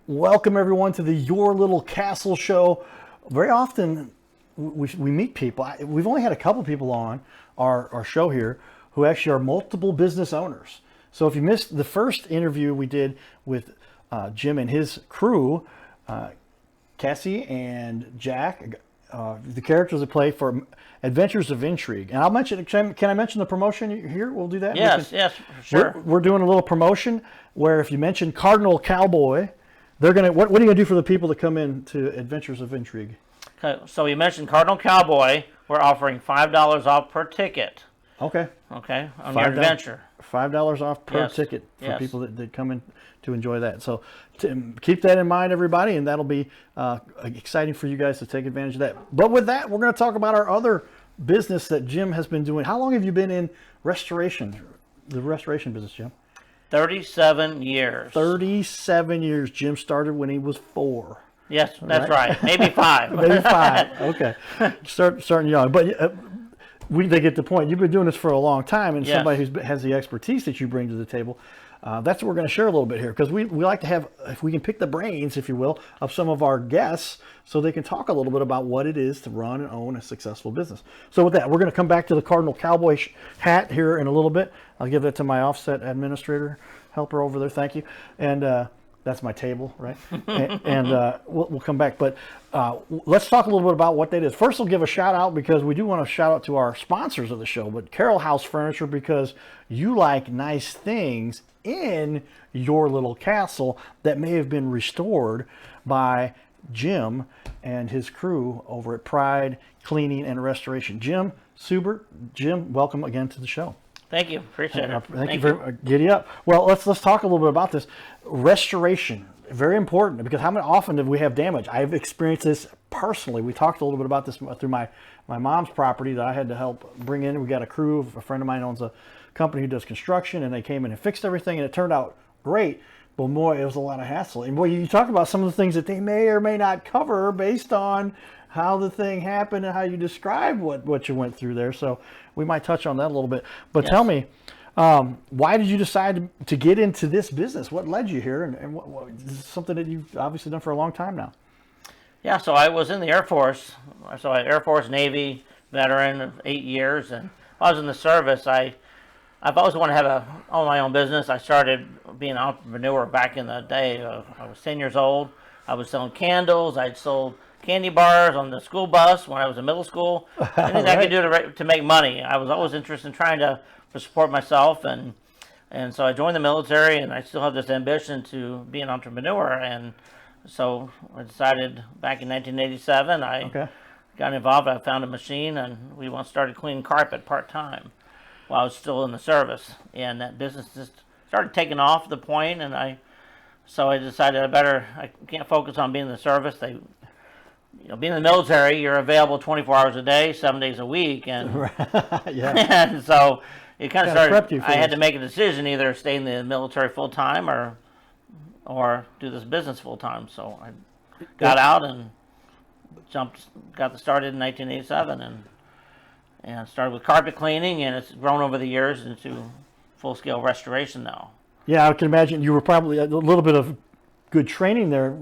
Welcome everyone to the Your Little Castle show. Very often we meet people. We've only had a couple people on our show here who actually are multiple business owners. So if you missed the first interview we did with Jim and his crew, Cassie and Jack, the characters that play for Adventures of Intrigue. And I'll mention, can I mention the promotion here? We'll do that? Yes, sure. We're doing a little promotion where if you mention Cardinal Cowboy, they're gonna. What are you gonna do for the people that come in to Adventures of Intrigue? Okay, so you mentioned Cardinal Cowboy. We're offering $5 off per ticket. Okay. Okay, on your adventure. $5 off per ticket for Yes. people that come in to enjoy that. So keep that in mind, everybody, and that'll be exciting for you guys to take advantage of that. But with that, we're going to talk about our other business that Jim has been doing. How long have you been in restoration, the restoration business, Jim? 37 years. 37 years. Jim started when he was 4. Yes, that's right. Maybe 5. Maybe 5. Okay. Starting young. But they get the point. You've been doing this for a long time, and somebody who has the expertise that you bring to the table. That's what we're going to share a little bit here, because we like to have, if we can pick the brains, if you will, of some of our guests so they can talk a little bit about what it is to run and own a successful business. So with that, we're going to come back to the Cardinal Cowboy hat here in a little bit. I'll give that to my offset administrator helper over there. Thank you. And that's my table, right? and we'll come back. But let's talk a little bit about what that is. First, we'll give a shout out, because we do want to shout out to our sponsors of the show, but Carroll House Furniture, because you like nice things in your little castle that may have been restored by Jim and his crew over at Pride Cleaning and Restoration. Jim Seubert, Jim, welcome again to the show. Thank you. Appreciate it. Thank you very much. Giddy up. Well, let's talk a little bit about this. Restoration, very important, because how often do we have damage? I've experienced this personally. We talked a little bit about this through my mom's property that I had to help bring in. We got a crew. A friend of mine owns a company who does construction, and they came in and fixed everything, and it turned out great. But boy, it was a lot of hassle. And boy, you talk about some of the things that they may or may not cover based on how the thing happened and how you describe what you went through there. So we might touch on that a little bit. But tell me, why did you decide to get into this business? What led you here? And what, this is something that you've obviously done for a long time now. Yeah, so I was in the Air Force. So I Air Force, Navy veteran of 8 years. And while I was in the service, I've always wanted to own my own business. I started being an entrepreneur back in the day. I was 10 years old. I was selling candles. I'd sold candy bars on the school bus when I was in middle school. Anything I could do to make money. I was always interested in trying to support myself, and so I joined the military, and I still have this ambition to be an entrepreneur. And so I decided back in 1987, I got involved. I found a machine, and we once started cleaning carpet part-time while I was still in the service. And that business just started taking off at the point, and so I decided I can't focus on being in the service. Being in the military, you're available 24 hours a day, 7 days a week, and and so it kind of started. I had to make a decision: either stay in the military full time or do this business full time. So I got out and got started in 1987, and started with carpet cleaning, and it's grown over the years into full scale restoration now. Yeah, I can imagine you were probably a little bit of good training there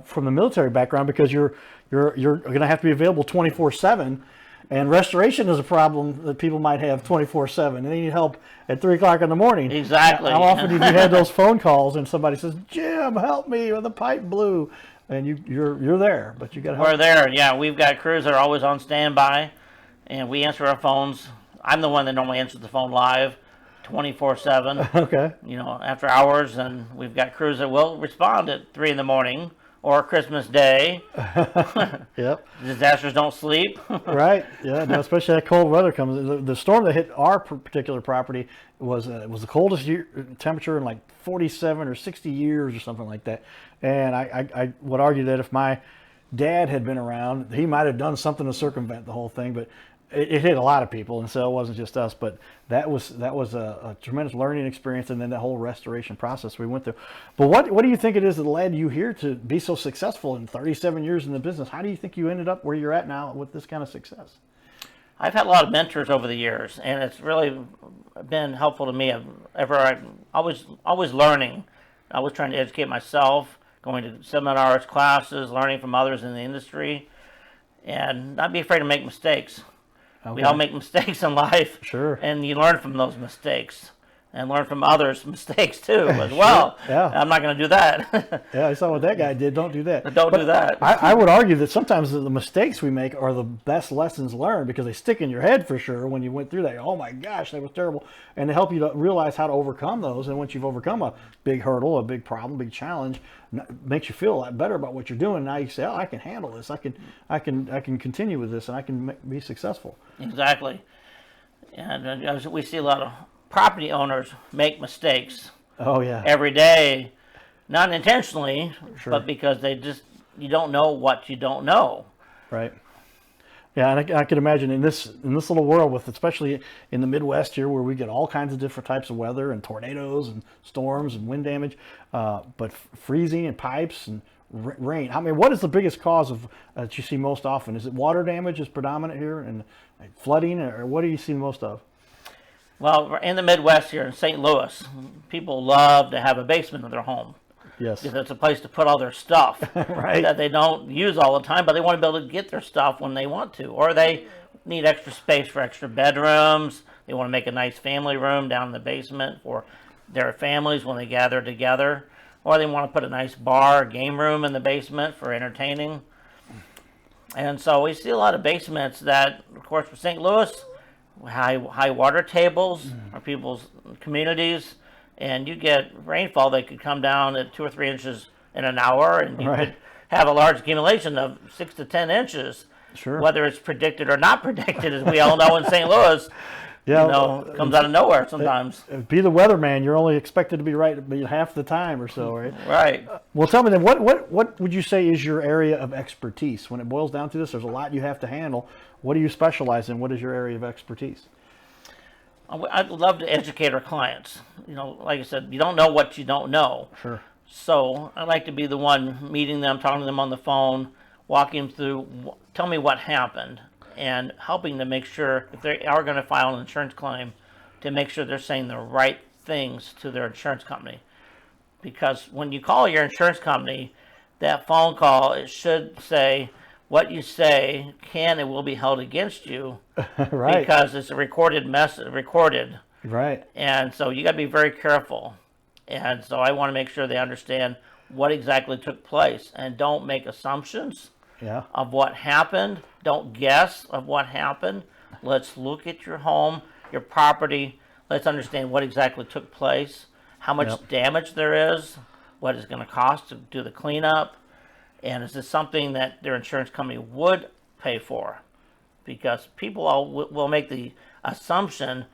from the military background, because you're going to have to be available 24/7, and restoration is a problem that people might have 24/7, and they need help at 3 o'clock in the morning. Exactly. How often have you had those phone calls and somebody says, "Jim, help me, or the pipe blew," and you're there, but you got to help. We're there. Yeah, we've got crews that are always on standby, and we answer our phones. I'm the one that normally answers the phone live, 24/7. Okay. After hours, and we've got crews that will respond at 3 in the morning or Christmas Day. Yep. Disasters don't sleep. Right. Yeah. No, especially that cold weather comes. The storm that hit our particular property was the coldest temperature in like 47 or 60 years or something like that. And I would argue that if my dad had been around, he might have done something to circumvent the whole thing, but it hit a lot of people, and so it wasn't just us. But that was a tremendous learning experience, and then the whole restoration process we went through. But what do you think it is that led you here to be so successful in 37 years in the business? How do you think you ended up where you're at now with this kind of success? I've had a lot of mentors over the years, and it's really been helpful to me. I'm always learning. I was trying to educate myself, going to seminars, classes, learning from others in the industry, and not be afraid to make mistakes. Okay. We all make mistakes in life, Sure. and you learn from those mistakes. And learn from others' mistakes too, as well. Sure. Yeah. I'm not going to do that. Yeah, I saw what that guy did. Don't do that. Don't do that. I would argue that sometimes the mistakes we make are the best lessons learned because they stick in your head for sure when you went through that. Oh my gosh, that was terrible. And they help you to realize how to overcome those. And once you've overcome a big hurdle, a big problem, big challenge, makes you feel a lot better about what you're doing. Now you say, oh, I can handle this. I can continue with this and I can be successful. Exactly. And we see a lot of property owners make mistakes. Oh yeah. Every day, not intentionally, Sure. but because you don't know what you don't know. Right. Yeah, and I can imagine in this little world, with especially in the Midwest here, where we get all kinds of different types of weather and tornadoes and storms and wind damage, but freezing and pipes and rain. I mean, what is the biggest cause of that you see most often? Is it water damage is predominant here, and flooding, or what do you see most of? Well, in the Midwest here in St. Louis, people love to have a basement in their home. Yes. Because it's a place to put all their stuff Right. that they don't use all the time, but they want to be able to get their stuff when they want to. Or they need extra space for extra bedrooms. They want to make a nice family room down in the basement for their families when they gather together. Or they want to put a nice bar, game room in the basement for entertaining. And so we see a lot of basements that, of course, for St. Louis, high water tables are people's communities, and you get rainfall that could come down at 2 or 3 inches in an hour, and you Right. could have a large accumulation of 6 to 10 inches. Sure. Whether it's predicted or not predicted, as we all know in St. Louis, Yeah. comes out of nowhere sometimes. Be the weatherman. You're only expected to be right half the time or so, right? Right. Well, tell me then, what would you say is your area of expertise? When it boils down to this, there's a lot you have to handle. What do you specialize in? What is your area of expertise? I'd love to educate our clients. Like I said, you don't know what you don't know. Sure. So I like to be the one meeting them, talking to them on the phone, walking them through, tell me what happened, and helping them make sure if they are going to file an insurance claim, to make sure they're saying the right things to their insurance company. Because when you call your insurance company, that phone call, it should say, what you say can and will be held against you. Right. Because it's a recorded message, recorded. Right. And so you got to be very careful. And so I want to make sure they understand what exactly took place, and don't make assumptions Yeah. of what happened. Don't guess of what happened. Let's look at your home, your property. Let's understand what exactly took place, how much Yep. damage there is, what it's going to cost to do the cleanup, and is this something that their insurance company would pay for? Because people will make the assumption,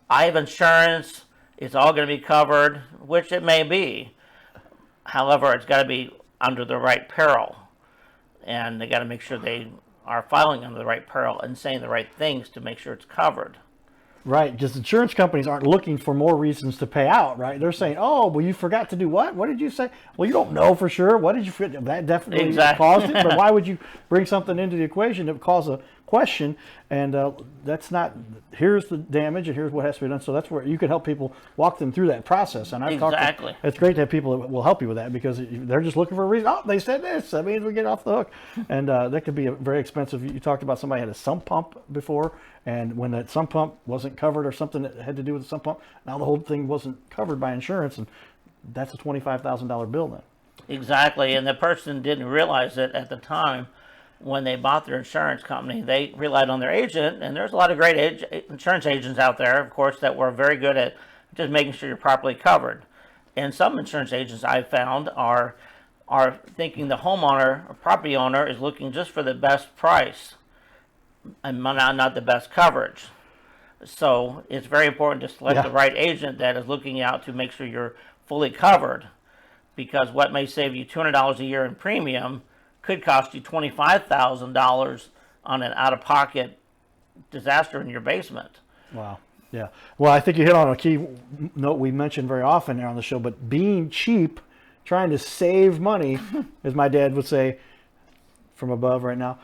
I have insurance, it's all going to be covered, which it may be. However, it's got to be under the right peril. And they got to make sure they are filing under the right peril and saying the right things to make sure it's covered. Right, because insurance companies aren't looking for more reasons to pay out, right? They're saying, oh, well, you forgot to do what? What did you say? Well, you don't know for sure. What did you forget? That definitely Exactly. caused it, but why would you bring something into the equation that would cause a question? And that's not, here's the damage and here's what has to be done. So that's where you can help people, walk them through that process. And I've Exactly. it's great to have people that will help you with that, because they're just looking for a reason. Oh, they said this, that means we get off the hook. And that could be very expensive. You talked about somebody had a sump pump before, and when that sump pump wasn't covered, or something that had to do with the sump pump, now the whole thing wasn't covered by insurance, and that's a $25,000 bill then. Exactly. And the person didn't realize it at the time when they bought their insurance company. They relied on their agent, and there's a lot of great insurance agents out there, of course, that were very good at just making sure you're properly covered. And some insurance agents I've found are thinking the homeowner or property owner is looking just for the best price and not the best coverage. So it's very important to select the right agent that is looking out to make sure you're fully covered, because what may save you $200 a year in premium could cost you $25,000 on an out-of-pocket disaster in your basement. Wow. Yeah. Well, I think you hit on a key note we mentioned very often here on the show, but being cheap, trying to save money, as my dad would say from above right now,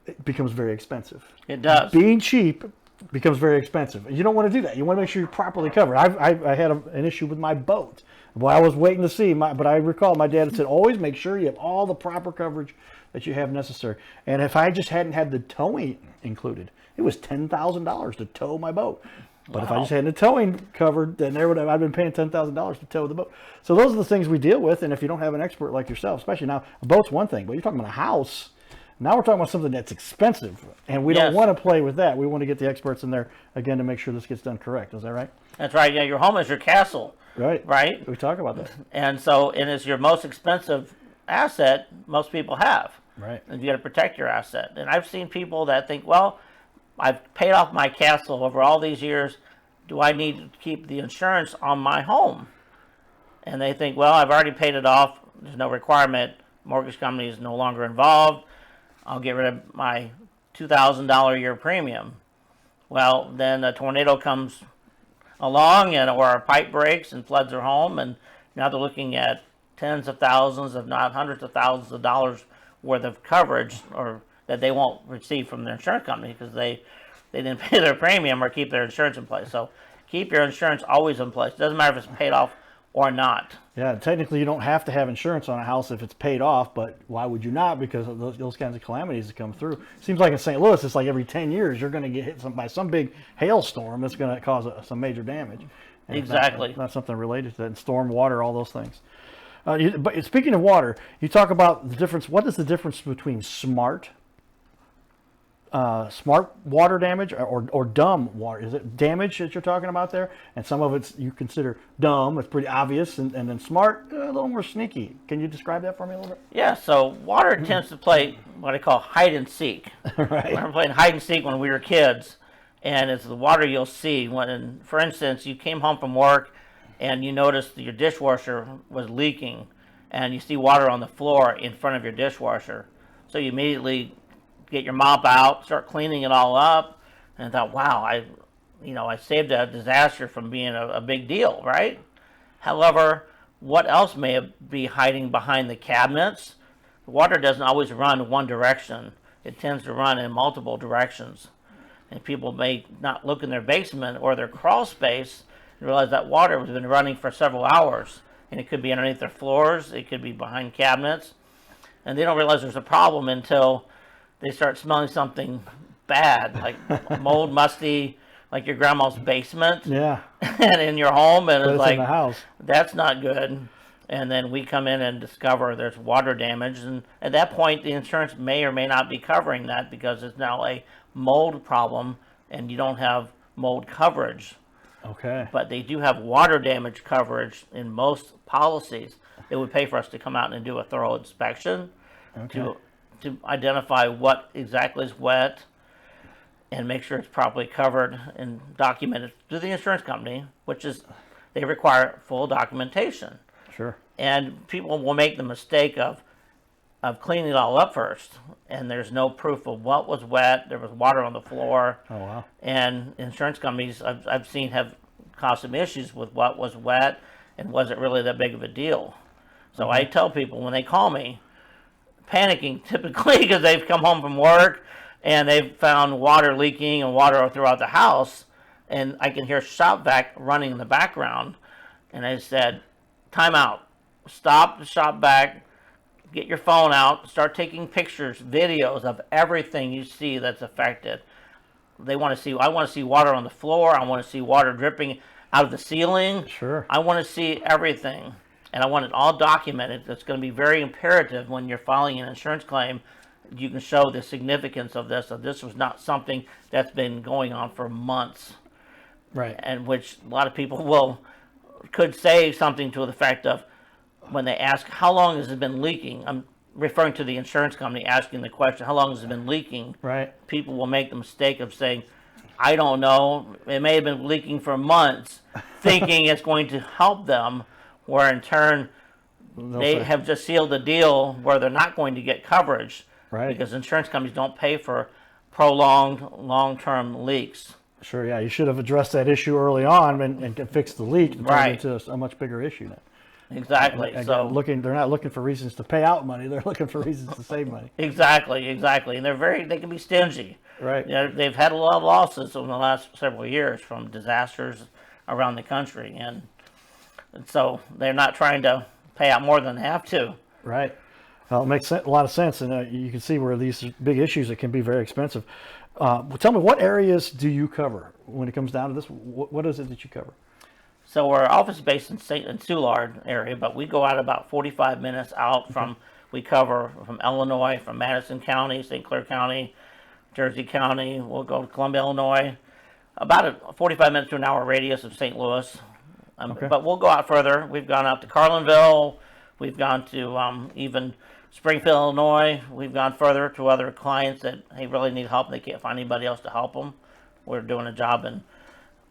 it becomes very expensive. It does. Being cheap becomes very expensive. You don't want to do that. You want to make sure you're properly covered. I had an issue with my boat. Well, I was waiting to see, but I recall my dad said, always make sure you have all the proper coverage that you have necessary. And if I just hadn't had the towing included, it was $10,000 to tow my boat. But if I just had the towing covered, then I'd been paying $10,000 to tow the boat. So those are the things we deal with. And if you don't have an expert like yourself, especially now, a boat's one thing, but you're talking about a house. Now we're talking about something that's expensive, and we don't want to play with that. We want to get the experts in there again to make sure this gets done correct. Is that right? That's right. Yeah, your home is your castle. Right. Right. We talk about that. And it's your most expensive asset most people have. Right. And you got to protect your asset. And I've seen people that think, well, I've paid off my castle over all these years. Do I need to keep the insurance on my home? And they think, well, I've already paid it off. There's no requirement. Mortgage company is no longer involved. I'll get rid of my $2,000 a year premium. Well, then a tornado comes along or a pipe breaks and floods their home, and now they're looking at tens of thousands, if not hundreds of thousands of dollars worth of coverage or that they won't receive from their insurance company because they didn't pay their premium or keep their insurance in place. So keep your insurance always in place. It doesn't matter if it's paid off or not. Yeah, technically you don't have to have insurance on a house if it's paid off, but why would you not? Because of those kinds of calamities that come through. Seems like in St. Louis, it's like every 10 years you're going to get hit by some big hailstorm that's going to cause some major damage. And exactly. Not something related to that. And storm water, all those things. But speaking of water, you talk about the difference. What is the difference between smart water damage or dumb water? Is it damage that you're talking about there? And some of it's you consider dumb, it's pretty obvious, and then smart, a little more sneaky. Can you describe that for me a little bit? Yeah, so water tends to play what I call hide and seek. Right. We were playing hide and seek when we were kids, and it's the water you'll see when, for instance, you came home from work and you noticed that your dishwasher was leaking and you see water on the floor in front of your dishwasher. So you immediately get your mop out, start cleaning it all up, and thought, wow, I saved a disaster from being a big deal, right? However, what else may be hiding behind the cabinets? The water doesn't always run one direction. It tends to run in multiple directions. And people may not look in their basement or their crawl space and realize that water has been running for several hours. And it could be underneath their floors, it could be behind cabinets. And they don't realize there's a problem until they start smelling something bad, like mold, musty, like your grandma's basement. Yeah. And in your home, and it's like, in the house. That's not good. And then we come in and discover there's water damage, and at that point, the insurance may or may not be covering that because it's now a mold problem, and you don't have mold coverage. Okay. But they do have water damage coverage in most policies. It would pay for us to come out and do a thorough inspection to identify what exactly is wet and make sure it's properly covered and documented to the insurance company, which is they require full documentation. Sure. And people will make the mistake of cleaning it all up first, and there's no proof of what was wet. There was water on the floor. Oh, wow. And insurance companies I've seen have caused some issues with what was wet and was it really that big of a deal. So I tell people when they call me, panicking typically because they've come home from work and they've found water leaking and water throughout the house, and I can hear shop vac running in the background, and I said, time out, stop the shop vac, get your phone out, start taking pictures, videos of everything you see that's affected. I want to see water on the floor. I want to see water dripping out of the ceiling. Sure. I want to see everything. And I want it all documented. It's going to be very imperative when you're filing an insurance claim. You can show the significance of this. So this was not something that's been going on for months. Right. And which a lot of people could say something to the effect of, when they ask, how long has it been leaking? I'm referring to the insurance company asking the question, how long has it been leaking? Right. People will make the mistake of saying, I don't know, it may have been leaking for months, thinking it's going to help them, where in turn they have just sealed the deal where they're not going to get coverage. Right. Because insurance companies don't pay for prolonged long-term leaks. Sure, yeah. You should have addressed that issue early on and fixed the leak and turned it into a much bigger issue then. Exactly. And so they're not looking for reasons to pay out money. They're looking for reasons to save money. Exactly. And they can be stingy. Right. They've had a lot of losses in the last several years from disasters around the country, and And so they're not trying to pay out more than they have to. Right. It makes a lot of sense, and you can see where these big issues that can be very expensive. Tell me, what areas do you cover when it comes down to this? What is it that you cover? So our office is based in Soulard area, but we go out about 45 minutes out from. We cover from Illinois, from Madison County, St. Clair County, Jersey County. We'll go to Columbia, Illinois. About a 45 minutes to an hour radius of St. Louis. But we'll go out further. We've gone out to Carlinville. We've gone to even Springfield, Illinois. We've gone further to other clients that really need help. They can't find anybody else to help them. We're doing a job in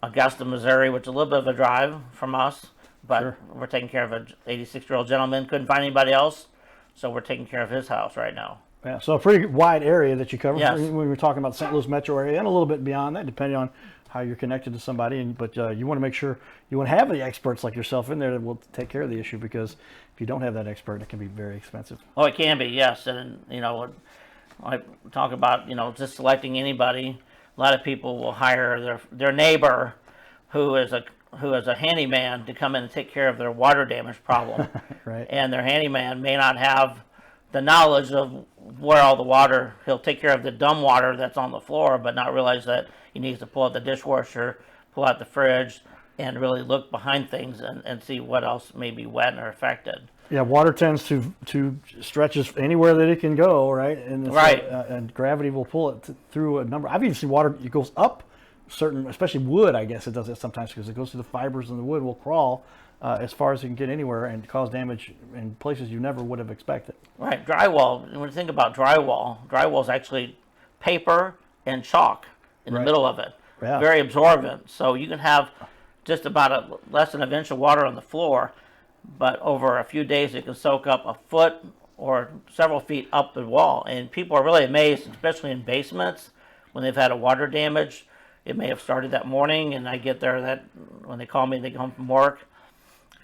Augusta, Missouri, which is a little bit of a drive from us, but we're taking care of an 86-year-old gentleman. Couldn't find anybody else, so we're taking care of his house right now. Yeah, so a pretty wide area that you cover. Yes. We were talking about the St. Louis metro area and a little bit beyond that, depending on how you're connected to somebody. But you want to make sure you want to have the experts like yourself in there that will take care of the issue, because if you don't have that expert, it can be very expensive. Oh, it can be, yes. And, I talk about, just selecting anybody. A lot of people will hire their neighbor who is a handyman to come in and take care of their water damage problem. Right. And their handyman may not have the knowledge of where all the water, he'll take care of the dumb water that's on the floor, but not realize that he needs to pull out the dishwasher, pull out the fridge, and really look behind things and see what else may be wet or affected. Yeah, water tends to stretches anywhere that it can go, right? And and gravity will pull it through a number. I've even seen water, it goes up certain, especially wood, I guess it does it sometimes, because it goes through the fibers, and the wood will crawl as far as it can get anywhere and cause damage in places you never would have expected. Right, drywall, when you think about drywall is actually paper and chalk in the middle of it. Yeah. Very absorbent. So you can have just about less than an inch of water on the floor, but over a few days it can soak up a foot or several feet up the wall. And people are really amazed, especially in basements, when they've had a water damage. It may have started that morning, and I get there that when they call me, they come home from work.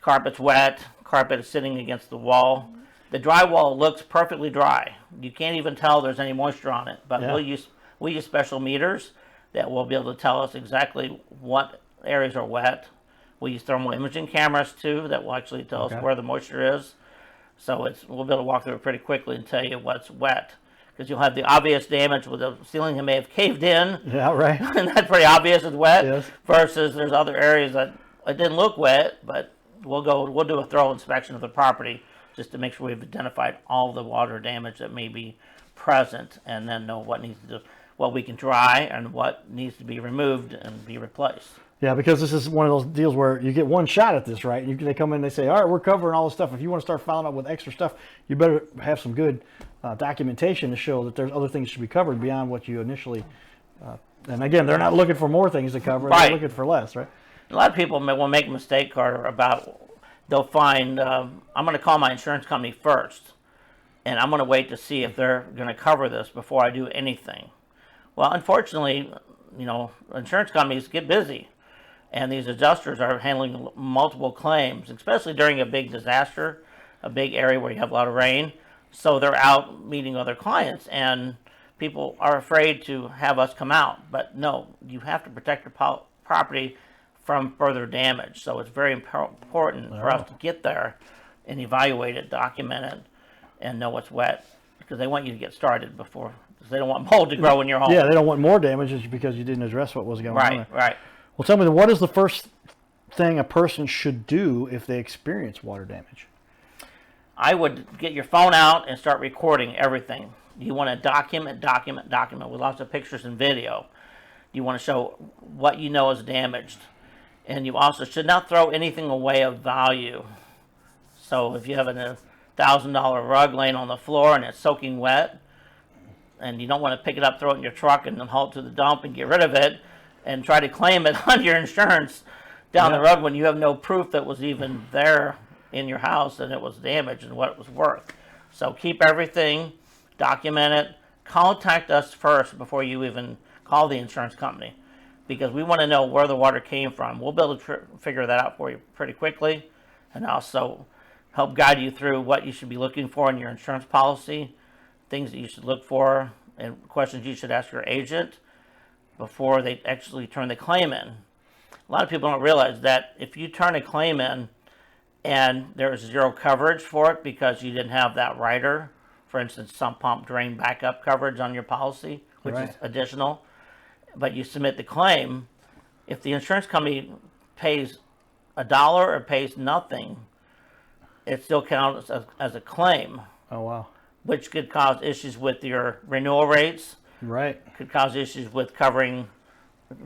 Carpet's wet, carpet is sitting against the wall. The drywall looks perfectly dry. You can't even tell there's any moisture on it, but we use special meters that will be able to tell us exactly what areas are wet. We use thermal imaging cameras too that will actually tell us where the moisture is. So we'll be able to walk through it pretty quickly and tell you what's wet. Because you'll have the obvious damage with the ceiling that may have caved in. Yeah, right. And that's pretty obvious it's wet. Yes. Versus there's other areas that it didn't look wet, but we'll do a thorough inspection of the property just to make sure we've identified all the water damage that may be present, and then know what we can dry and what needs to be removed and be replaced. Yeah, because this is one of those deals where you get one shot at this, right? They come in and they say, all right, we're covering all this stuff. If you want to start filing up with extra stuff, you better have some good documentation to show that there's other things to be covered beyond what you initially. And again, they're not looking for more things to cover. Right. They're looking for less, right? A lot of people will make a mistake, Carter, about they'll find, I'm going to call my insurance company first, and I'm going to wait to see if they're going to cover this before I do anything. Well, unfortunately, insurance companies get busy. And these adjusters are handling multiple claims, especially during a big disaster, a big area where you have a lot of rain. So they're out meeting other clients, and people are afraid to have us come out. But no, you have to protect your property from further damage. So it's very important for us to get there and evaluate it, document it, and know what's wet, because they want you to get started before, because they don't want mold to grow in your home. Yeah, they don't want more damage just because you didn't address what was going on. Right. Well, tell me, what is the first thing a person should do if they experience water damage? I would get your phone out and start recording everything. You want to document with lots of pictures and video. You want to show what you know is damaged. And you also should not throw anything away of value. So if you have a $1,000 rug laying on the floor and it's soaking wet, and you don't want to pick it up, throw it in your truck, and then haul it to the dump and get rid of it, and try to claim it on your insurance down the road when you have no proof that was even there in your house and it was damaged and what it was worth. So keep everything, document it, contact us first before you even call the insurance company, because we want to know where the water came from. We'll be able to figure that out for you pretty quickly, and also help guide you through what you should be looking for in your insurance policy, things that you should look for, and questions you should ask your agent before they actually turn the claim in. A lot of people don't realize that if you turn a claim in, and there was zero coverage for it because you didn't have that rider. For instance, sump pump drain backup coverage on your policy, which is additional. But you submit the claim. If the insurance company pays $1 or pays nothing, it still counts as a claim. Oh, wow. Which could cause issues with your renewal rates. Right. Could cause issues with covering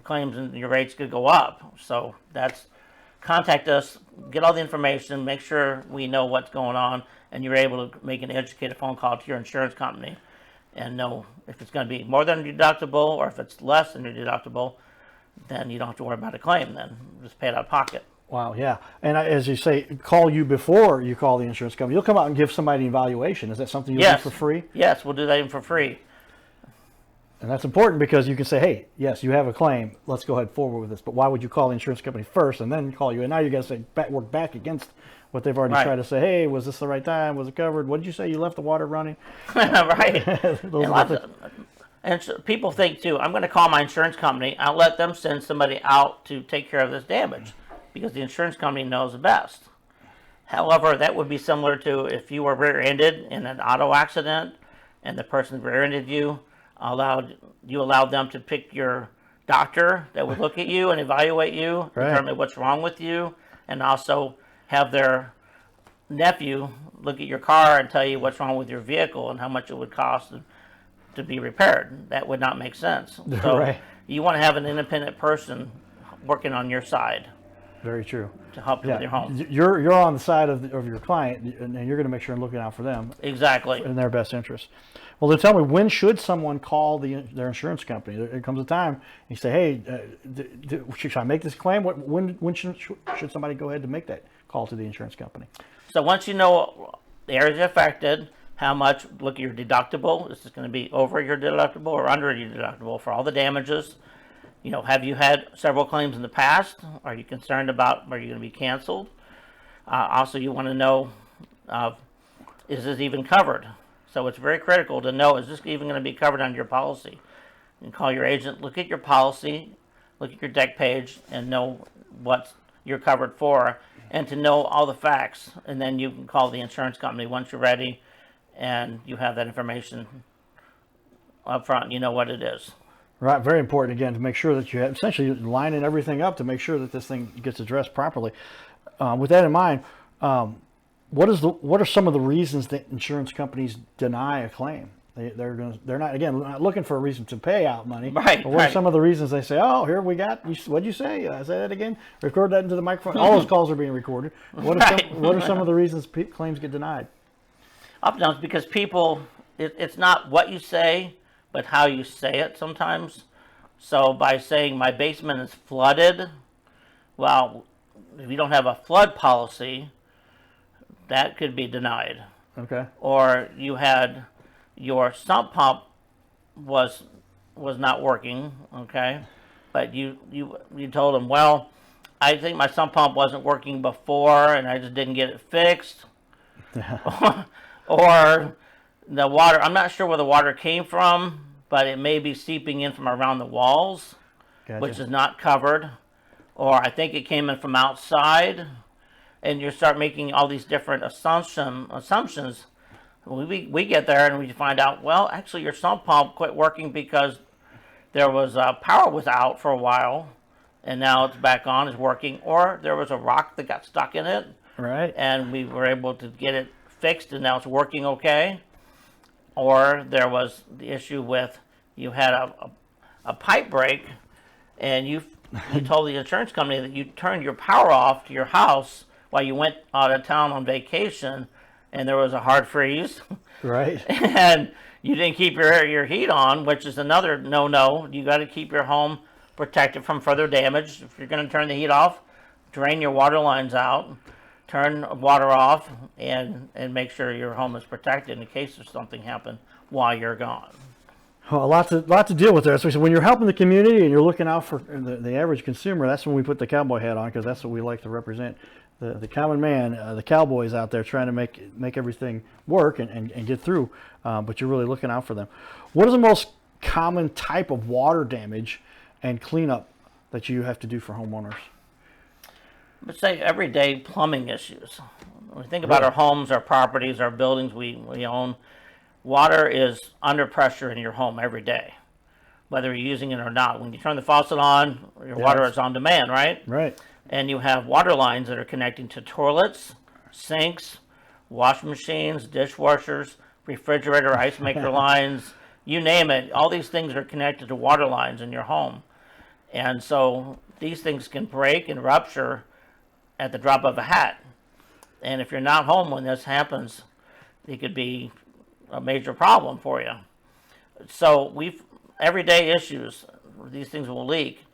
claims, and your rates could go up. So contact us, get all the information, make sure we know what's going on, and you're able to make an educated phone call to your insurance company and know if it's going to be more than your deductible, or if it's less than your deductible, then you don't have to worry about a claim then. Just pay it out of pocket. Wow, yeah. And as you say, call you before you call the insurance company. You'll come out and give somebody an evaluation. Is that something you'll do for free? Yes, we'll do that even for free. And that's important because you can say, hey, yes, you have a claim. Let's go ahead and forward with this. But why would you call the insurance company first and then call you? And now you got to say work back against what they've already tried to say. Hey, was this the right time? Was it covered? What did you say? You left the water running? Right. And people think too, I'm going to call my insurance company. I'll let them send somebody out to take care of this damage because the insurance company knows the best. However, that would be similar to if you were rear-ended in an auto accident and the person rear-ended you, allowed them to pick your doctor that would look at you and evaluate you, determine what's wrong with you, and also have their nephew look at your car and tell you what's wrong with your vehicle and how much it would cost to be repaired. That would not make sense. So you want to have an independent person working on your side. Very true. To help you with your home. You're on the side of your client, and you're going to make sure and looking out for them. Exactly. In their best interest. Well, then tell me, when should someone call their insurance company? There comes a time you say, hey, should I make this claim? When should somebody go ahead to make that call to the insurance company? So once you know the areas affected, how much, look at your deductible. This is going to be over your deductible or under your deductible for all the damages. You know, have you had several claims in the past? Are you concerned about are you going to be canceled? Also, you want to know, is this even covered? So it's very critical to know, is this even going to be covered on your policy? You can call your agent, look at your policy, look at your deck page, and know what you're covered for, and to know all the facts. And then you can call the insurance company once you're ready, and you have that information up front. You know what it is. Right, very important again to make sure that you have essentially lining everything up to make sure that this thing gets addressed properly. With that in mind, what are some of the reasons that insurance companies deny a claim? They're not looking for a reason to pay out money. Right. But what are some of the reasons they say, oh, here we got, what'd you say? Say that again. Record that into the microphone. All those calls are being recorded. What are some of the reasons claims get denied? Oftentimes because people, it's not what you say, but how you say it sometimes. So by saying my basement is flooded, well, if you don't have a flood policy, that could be denied. Okay. Or you had your sump pump was not working, okay, but you told them, well, I think my sump pump wasn't working before and I just didn't get it fixed. Or the water, I'm not sure where the water came from, but it may be seeping in from around the walls, which is not covered. Or I think it came in from outside, and you start making all these different assumptions. We get there and we find out, well, actually your sump pump quit working because there was power was out for a while, and now it's back on, it's working. Or there was a rock that got stuck in it, right? And we were able to get it fixed, and now it's working okay. Or there was the issue with you had a pipe break, and you told the insurance company that you turned your power off to your house while you went out of town on vacation, and there was a hard freeze. Right. And you didn't keep your heat on, which is another no-no. You got to keep your home protected from further damage. If you're going to turn the heat off, drain your water lines out, turn water off, and make sure your home is protected in case there's something happen while you're gone. Well, a lot to deal with there. So when you're helping the community and you're looking out for the average consumer, that's when we put the cowboy hat on, because that's what we like to represent. The common man, the cowboys out there trying to make everything work and get through, but you're really looking out for them. What is the most common type of water damage and cleanup that you have to do for homeowners? Let's say everyday plumbing issues. When we think about our homes, our properties, our buildings we own, water is under pressure in your home every day, whether you're using it or not. When you turn the faucet on, your water is on demand, right? Right. And you have water lines that are connecting to toilets, sinks, washing machines, dishwashers, refrigerator, ice maker lines, you name it. All these things are connected to water lines in your home. And so these things can break and rupture at the drop of a hat. And if you're not home when this happens, it could be a major problem for you. So everyday issues, these things will leak.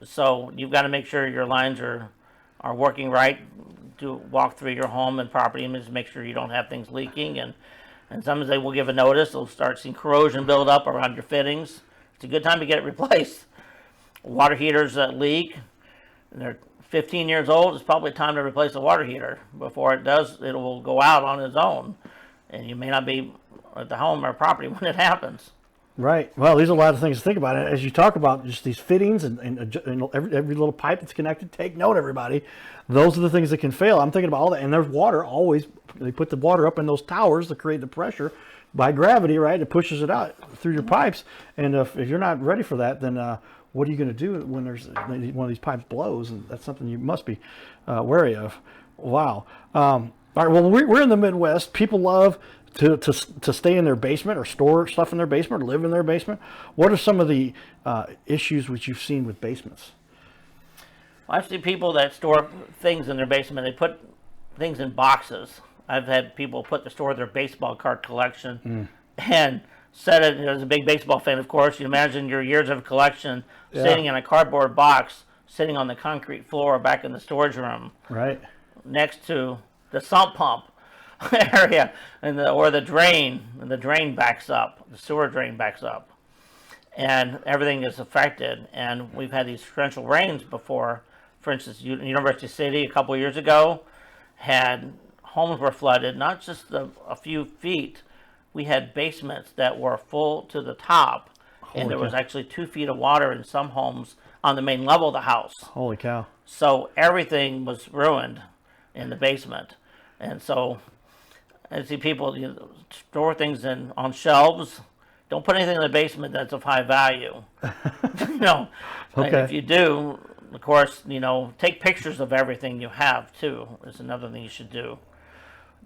So you've got to make sure your lines are working right. Walk through your home and property and just make sure you don't have things leaking. And sometimes they will give a notice. They'll start seeing corrosion build up around your fittings. It's a good time to get it replaced. Water heaters that leak, and they're 15 years old, it's probably time to replace the water heater. Before it does, it will go out on its own. And you may not be at the home or property when it happens. Right. Well, there's a lot of things to think about. As you talk about just these fittings and every little pipe that's connected, take note, everybody. Those are the things that can fail. I'm thinking about all that. And there's water always. They put the water up in those towers to create the pressure by gravity, right? It pushes it out through your pipes. And if you're not ready for that, then what are you going to do when there's one of these pipes blows? And that's something you must be wary of. Wow. All right. Well, we're in the Midwest. People love to stay in their basement or store stuff in their basement or live in their basement. What are some of the issues which you've seen with basements? I've seen people that store things in their basement. They put things in boxes. I've had people store their baseball card collection and set it. As a big baseball fan, of course, you imagine your years of collection sitting in a cardboard box, sitting on the concrete floor back in the storage room, right next to the sump pump area or the drain, and the drain backs up, the sewer drain backs up, and everything is affected. And we've had these torrential rains before. For instance, University City a couple of years ago had homes were flooded, not just a few feet. We had basements that were full to the top, and there was actually 2 feet of water in some homes on the main level of the house. Holy cow. So everything was ruined in the basement. And so I see people store things on shelves. Don't put anything in the basement that's of high value. If you do, of course, take pictures of everything you have too. Is another thing you should do.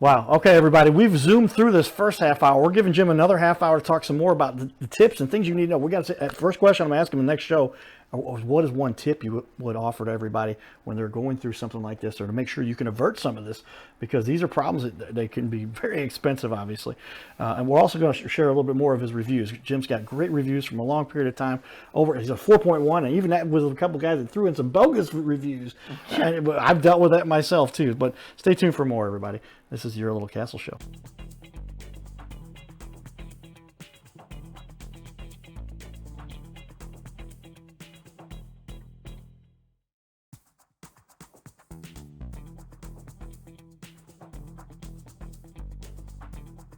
Wow. Okay, everybody, we've zoomed through this first half hour. We're giving Jim another half hour to talk some more about the tips and things you need to know. We got to first question I'm going to ask him in the next show. What is one tip you would offer to everybody when they're going through something like this, or to make sure you can avert some of this, because these are problems that they can be very expensive, obviously. And we're also going to share a little bit more of his reviews. Jim's got great reviews from a long period of time. He's a 4.1, and even that was a couple guys that threw in some bogus reviews. And I've dealt with that myself too. But stay tuned for more, everybody. This is Your Little Castle Show.